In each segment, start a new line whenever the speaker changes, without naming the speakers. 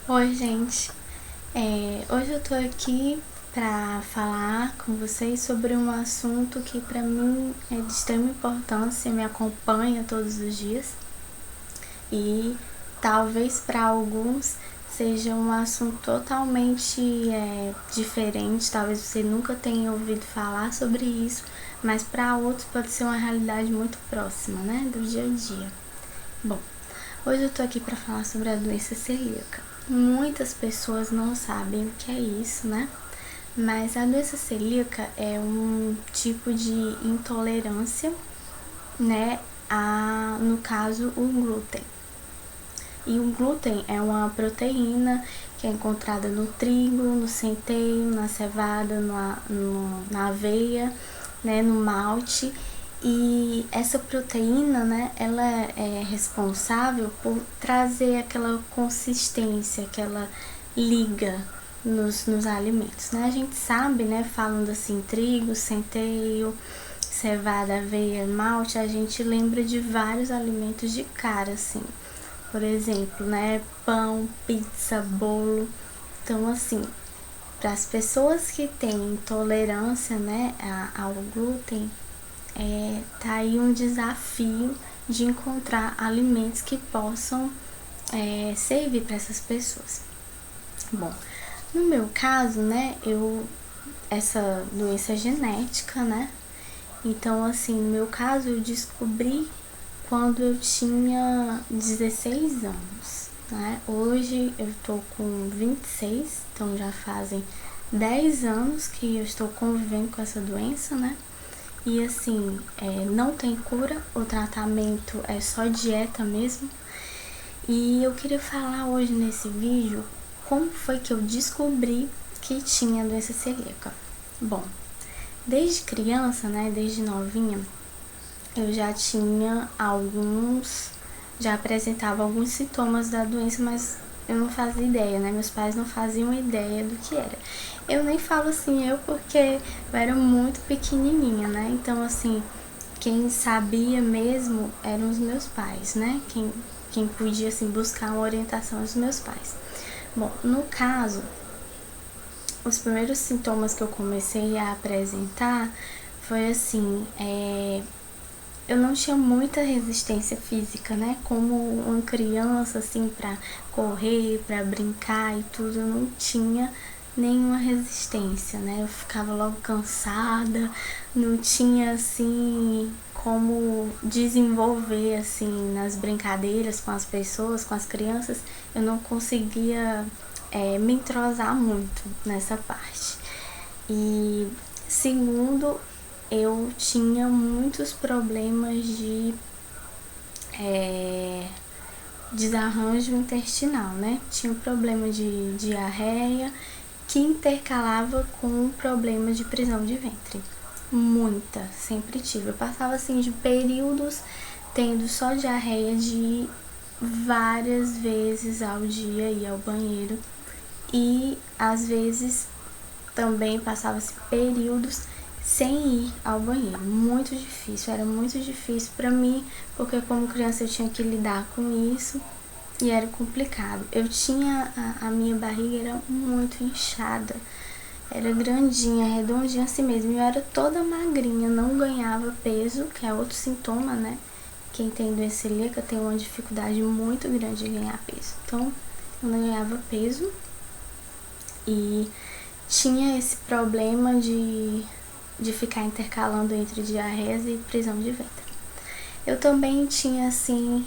Oi, gente. Hoje eu tô aqui pra falar com vocês sobre um assunto que pra mim é de extrema importância, me acompanha todos os dias e talvez para alguns seja um assunto totalmente diferente, talvez você nunca tenha ouvido falar sobre isso, mas para outros pode ser uma realidade muito próxima, né, do dia a dia. Bom, hoje eu tô aqui para falar sobre a doença celíaca. Muitas pessoas não sabem o que é isso, né? Mas a doença celíaca é um tipo de intolerância, né? No caso, o glúten. E o glúten é uma proteína que é encontrada no trigo, no centeio, na cevada, na aveia, né, no malte. E essa proteína, né, ela é responsável por trazer aquela consistência, aquela liga nos alimentos, né? A gente sabe, né, falando assim, trigo, centeio, cevada, aveia, malte, a gente lembra de vários alimentos de cara, assim. Por exemplo, né, pão, pizza, bolo. Então, assim, para as pessoas que têm intolerância, né, ao glúten, tá aí um desafio de encontrar alimentos que possam servir para essas pessoas. Bom, no meu caso, né, essa doença é genética, né? Então, assim, no meu caso, eu descobri quando eu tinha 16 anos, né? Hoje eu tô com 26, então já fazem 10 anos que eu estou convivendo com essa doença, né? E assim, não tem cura, o tratamento é só dieta mesmo. E eu queria falar hoje nesse vídeo como foi que eu descobri que tinha doença celíaca. Bom, desde criança, né, desde novinha, eu já apresentava alguns sintomas da doença, mas eu não fazia ideia, né? Meus pais não faziam ideia do que era. Eu nem falo assim porque eu era muito pequenininha, né? Então, assim, quem sabia mesmo eram os meus pais, né? Quem podia, assim, buscar uma orientação aos meus pais. Bom, no caso, os primeiros sintomas que eu comecei a apresentar foi assim, eu não tinha muita resistência física, né? Como uma criança, assim, pra correr, pra brincar e tudo, eu não tinha nenhuma resistência, né? Eu ficava logo cansada, não tinha, assim, como desenvolver, assim, nas brincadeiras com as pessoas, com as crianças, eu não conseguia me entrosar muito nessa parte. E segundo, eu tinha muitos problemas de desarranjo intestinal, né? Tinha um problema de diarreia que intercalava com um problema de prisão de ventre. Muita, sempre tive. Eu passava assim de períodos tendo só diarreia de ir várias vezes ao dia ir ao banheiro e às vezes também passava-se períodos sem ir ao banheiro. Muito difícil, era muito difícil para mim, porque como criança eu tinha que lidar com isso e era complicado. Eu tinha a minha barriga era muito inchada, era grandinha, redondinha assim mesmo. Eu era toda magrinha, não ganhava peso, que é outro sintoma, né? Quem tem doença celíaca tem uma dificuldade muito grande de ganhar peso. Então, eu não ganhava peso e tinha esse problema de ficar intercalando entre diarreias e prisão de ventre. Eu também tinha assim,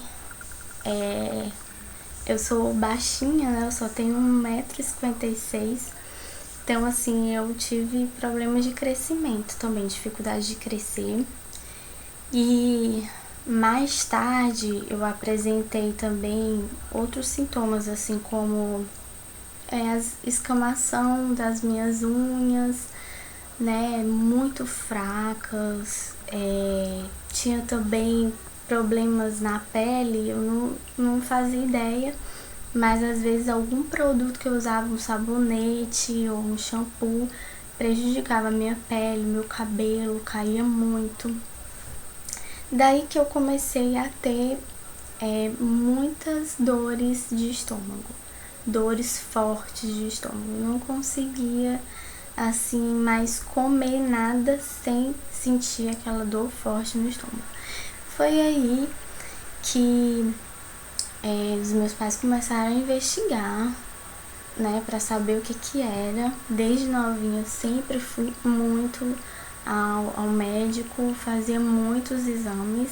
eu sou baixinha, né? Eu só tenho 1,56 m. Então, assim, eu tive problemas de crescimento também, dificuldade de crescer. E mais tarde eu apresentei também outros sintomas, assim como a escamação das minhas unhas, né, muito fracas. Tinha também problemas na pele, eu não fazia ideia, mas às vezes algum produto que eu usava, um sabonete ou um shampoo, prejudicava a minha pele, meu cabelo caía muito. Daí que eu comecei a ter muitas dores de estômago, dores fortes de estômago. Eu não conseguia, assim, mais comer nada sem sentir aquela dor forte no estômago. Foi aí que os meus pais começaram a investigar, né, para saber o que era. Desde novinha eu sempre fui muito ao médico, fazia muitos exames,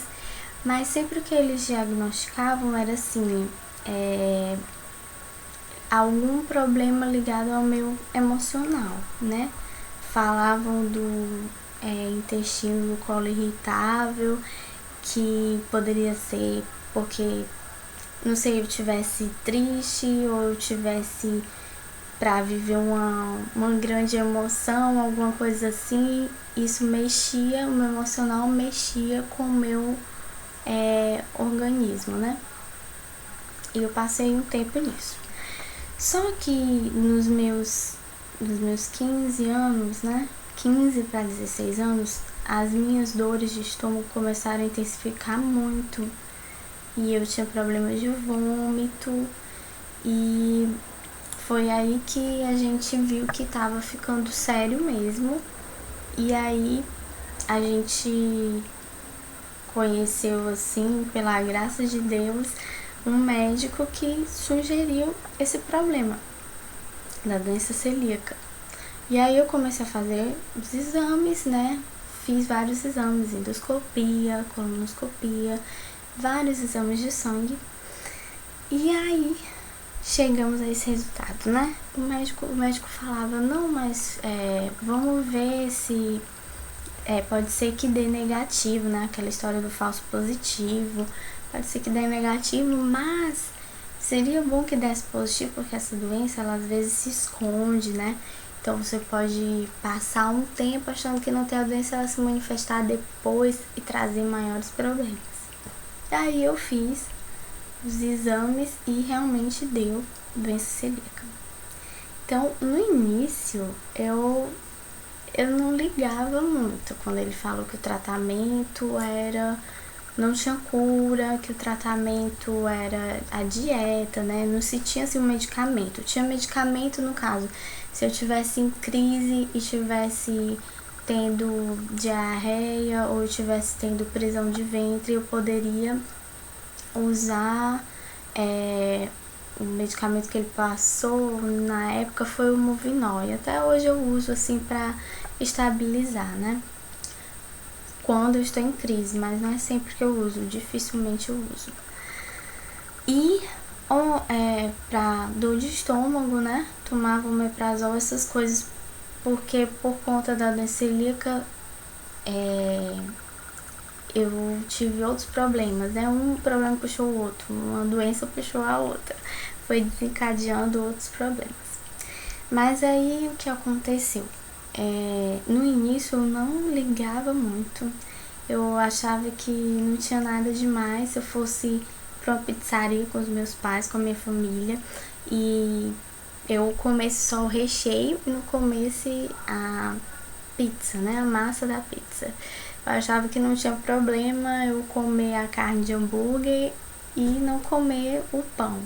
mas sempre que eles diagnosticavam era assim, algum problema ligado ao meu emocional, né? Falavam do intestino do colo irritável, que poderia ser porque, não sei, eu tivesse triste ou eu tivesse para viver uma grande emoção, alguma coisa assim. Isso mexia, o meu emocional mexia com o meu organismo, né? E eu passei um tempo nisso. Só que nos meus 15 anos, né? 15 para 16 anos, as minhas dores de estômago começaram a intensificar muito. E eu tinha problemas de vômito. E foi aí que a gente viu que tava ficando sério mesmo. E aí a gente conheceu, assim, pela graça de Deus, um médico que sugeriu esse problema da doença celíaca. E aí eu comecei a fazer os exames, né? Fiz vários exames, endoscopia, colonoscopia, vários exames de sangue. E aí chegamos a esse resultado, né? O médico falava, não, mas vamos ver se pode ser que dê negativo, né? Aquela história do falso positivo. Pode ser que dê negativo, mas seria bom que desse positivo, porque essa doença, ela às vezes se esconde, né? Então você pode passar um tempo achando que não tem a doença, ela se manifestar depois e trazer maiores problemas. Aí eu fiz os exames e realmente deu doença celíaca. Então, no início, eu não ligava muito quando ele falou que o tratamento não tinha cura, que o tratamento era a dieta, né? Não se tinha assim um medicamento. Tinha medicamento no caso, se eu tivesse em crise e tivesse tendo diarreia ou tivesse tendo prisão de ventre, eu poderia usar o medicamento que ele passou na época foi o Movinol, e até hoje eu uso assim para estabilizar, né? Quando eu estou em crise, mas não é sempre que eu uso, dificilmente eu uso. E para dor de estômago, né? Tomava omeprazol, essas coisas, porque por conta da doença celíaca eu tive outros problemas, né? Um problema puxou o outro, uma doença puxou a outra, foi desencadeando outros problemas. Mas aí o que aconteceu? No início eu não ligava muito, eu achava que não tinha nada demais se eu fosse para uma pizzaria com os meus pais, com a minha família, e eu comesse só o recheio e não comesse a pizza, né? A massa da pizza. Eu achava que não tinha problema eu comer a carne de hambúrguer e não comer o pão.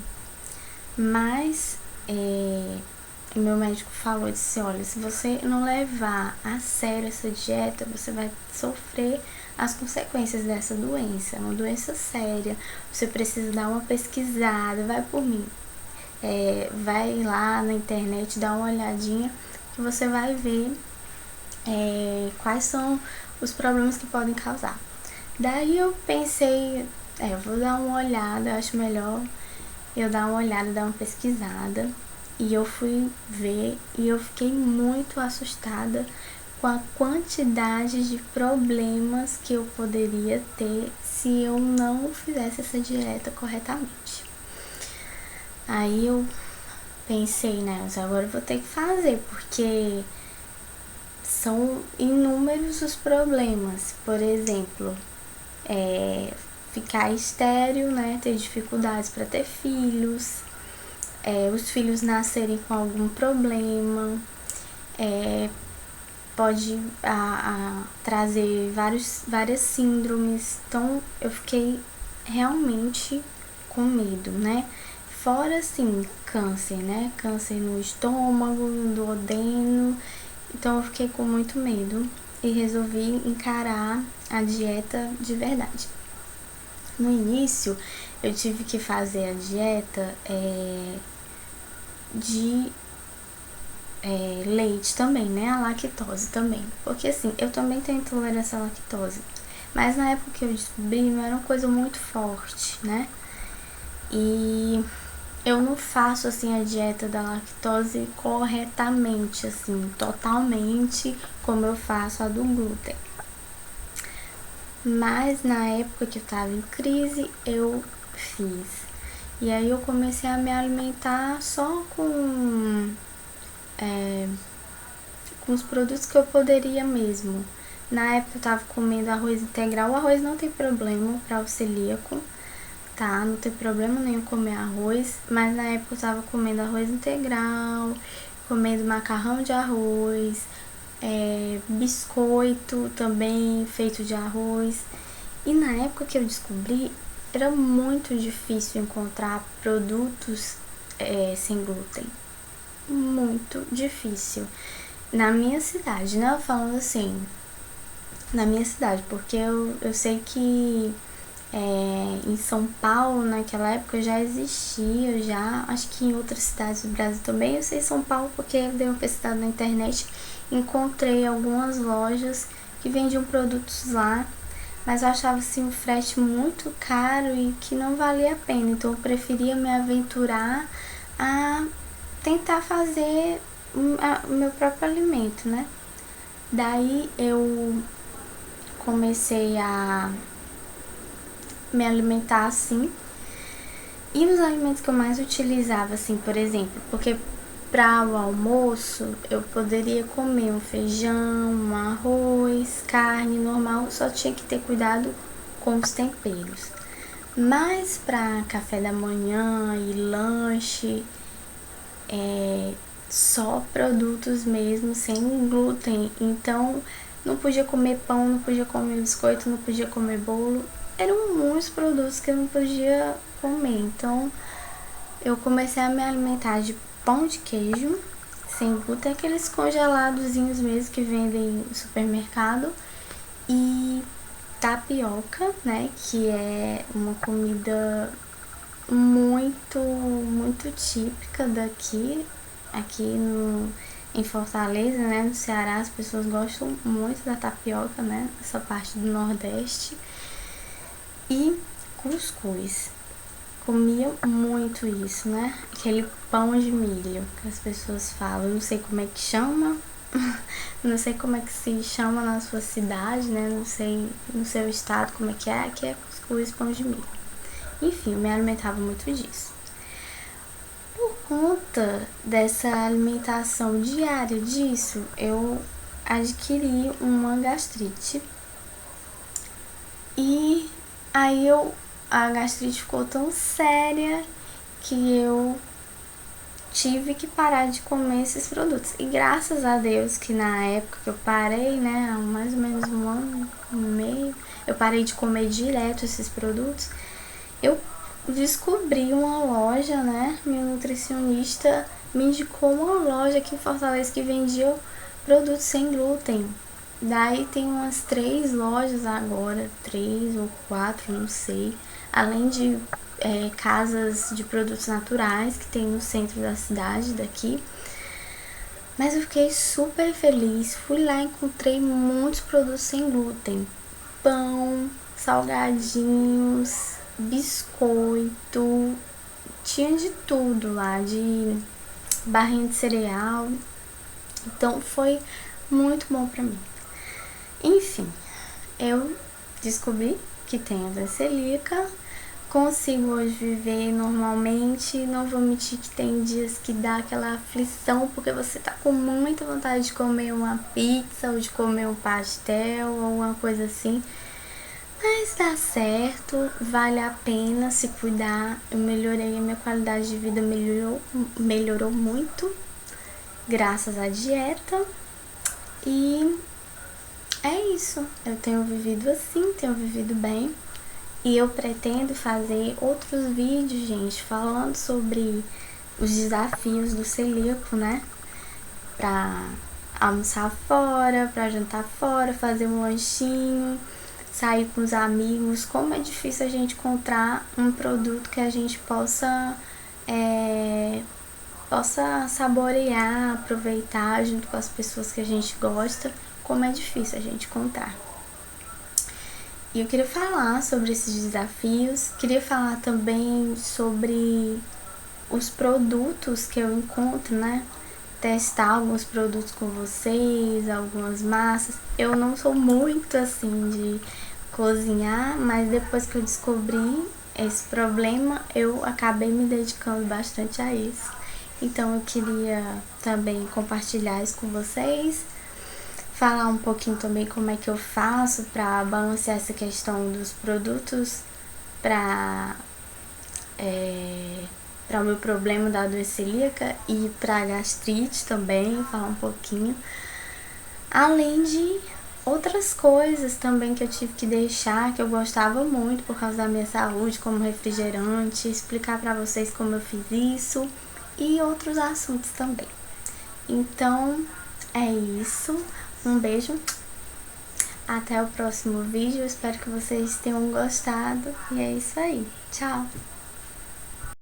Mas o meu médico falou, disse, olha, se você não levar a sério essa dieta, você vai sofrer as consequências dessa doença. É uma doença séria, você precisa dar uma pesquisada, vai por mim. Vai lá na internet, dá uma olhadinha, que você vai ver quais são os problemas que podem causar. Daí eu pensei, eu vou dar uma olhada, acho melhor eu dar uma olhada, dar uma pesquisada. E eu fui ver e eu fiquei muito assustada com a quantidade de problemas que eu poderia ter se eu não fizesse essa dieta corretamente. Aí eu pensei, né, mas agora eu vou ter que fazer, porque são inúmeros os problemas. Por exemplo, ficar estéril, né, ter dificuldades para ter filhos, os filhos nascerem com algum problema, pode trazer várias síndromes. Então eu fiquei realmente com medo, né? Fora, assim, câncer, né? Câncer no estômago, no duodeno. Então eu fiquei com muito medo e resolvi encarar a dieta de verdade. No início, eu tive que fazer a dieta de leite também, né? A lactose também. Porque assim, eu também tenho intolerância à lactose. Mas na época que eu descobri, não era uma coisa muito forte, né? E eu não faço assim a dieta da lactose corretamente, assim, totalmente como eu faço a do glúten. Mas na época que eu tava em crise, eu fiz. E aí eu comecei a me alimentar só com os produtos que eu poderia mesmo. Na época eu tava comendo arroz integral. O arroz não tem problema para o celíaco, tá? Não tem problema nenhum comer arroz. Mas na época eu tava comendo arroz integral, comendo macarrão de arroz, biscoito também feito de arroz. E na época que eu descobri, era muito difícil encontrar produtos sem glúten. Muito difícil. Na minha cidade, né? Falando assim, na minha cidade, porque eu sei que em São Paulo, naquela época, já existia, já, acho que em outras cidades do Brasil também. Eu sei São Paulo porque eu dei uma pesquisada na internet, encontrei algumas lojas que vendiam produtos lá, mas eu achava assim o frete muito caro e que não valia a pena, então eu preferia me aventurar a tentar fazer o meu próprio alimento, né? Daí eu comecei a me alimentar assim. E os alimentos que eu mais utilizava, assim, por exemplo, porque para o almoço eu poderia comer um feijão, um arroz, carne normal, só tinha que ter cuidado com os temperos. Mas para café da manhã e lanche, só produtos mesmo, sem glúten. Então não podia comer pão, não podia comer biscoito, não podia comer bolo. Eram muitos produtos que eu não podia comer. Então eu comecei a me alimentar de pão de queijo sem glúten, aqueles congeladozinhos mesmo que vendem no supermercado, e tapioca, né, que é uma comida muito típica daqui, em Fortaleza, né, no Ceará. As pessoas gostam muito da tapioca, né, essa parte do Nordeste. E cuscuz. Comia muito isso, né? Aquele pão de milho que as pessoas falam. Eu não sei como é que chama, não sei como é que se chama na sua cidade, né? Não sei no seu estado como é que é. Aqui é cuscuz, pão de milho. Enfim, eu me alimentava muito disso. Por conta dessa alimentação diária disso, eu adquiri uma gastrite. E aí a gastrite ficou tão séria que eu tive que parar de comer esses produtos. E graças a Deus que na época que eu parei, né, há mais ou menos um ano e meio, eu parei de comer direto esses produtos. Eu descobri uma loja, né, meu nutricionista me indicou uma loja aqui em Fortaleza que vendia produtos sem glúten. Daí tem umas 3 lojas agora, 3 ou 4, não sei, além de casas de produtos naturais que tem no centro da cidade daqui. Mas eu fiquei super feliz, fui lá e encontrei muitos produtos sem glúten, pão, salgadinhos, biscoito, tinha de tudo lá, de barrinha de cereal. Então foi muito bom pra mim. Enfim, eu descobri que tenho doença celíaca, consigo hoje viver normalmente. Não vou mentir que tem dias que dá aquela aflição, porque você tá com muita vontade de comer uma pizza ou de comer um pastel ou alguma coisa assim. Mas dá certo, vale a pena se cuidar. Eu melhorei, a minha qualidade de vida melhorou muito, graças à dieta. E é isso, eu tenho vivido assim, tenho vivido bem. E eu pretendo fazer outros vídeos, gente, falando sobre os desafios do celíaco, né? Pra almoçar fora, pra jantar fora, fazer um lanchinho, sair com os amigos. Como é difícil a gente encontrar um produto que a gente possa saborear, aproveitar junto com as pessoas que a gente gosta. Como é difícil a gente encontrar. E eu queria falar sobre esses desafios, queria falar também sobre os produtos que eu encontro, né? Testar alguns produtos com vocês, algumas massas. Eu não sou muito assim de cozinhar, mas depois que eu descobri esse problema, eu acabei me dedicando bastante a isso. Então eu queria também compartilhar isso com vocês. Falar um pouquinho também como é que eu faço para balancear essa questão dos produtos para o meu problema da doença celíaca e para gastrite também, falar um pouquinho. Além de outras coisas também que eu tive que deixar, que eu gostava muito por causa da minha saúde, como refrigerante, explicar para vocês como eu fiz isso e outros assuntos também. Então, é isso. Um beijo. Até o próximo vídeo. Espero que vocês tenham gostado. E é isso aí. Tchau!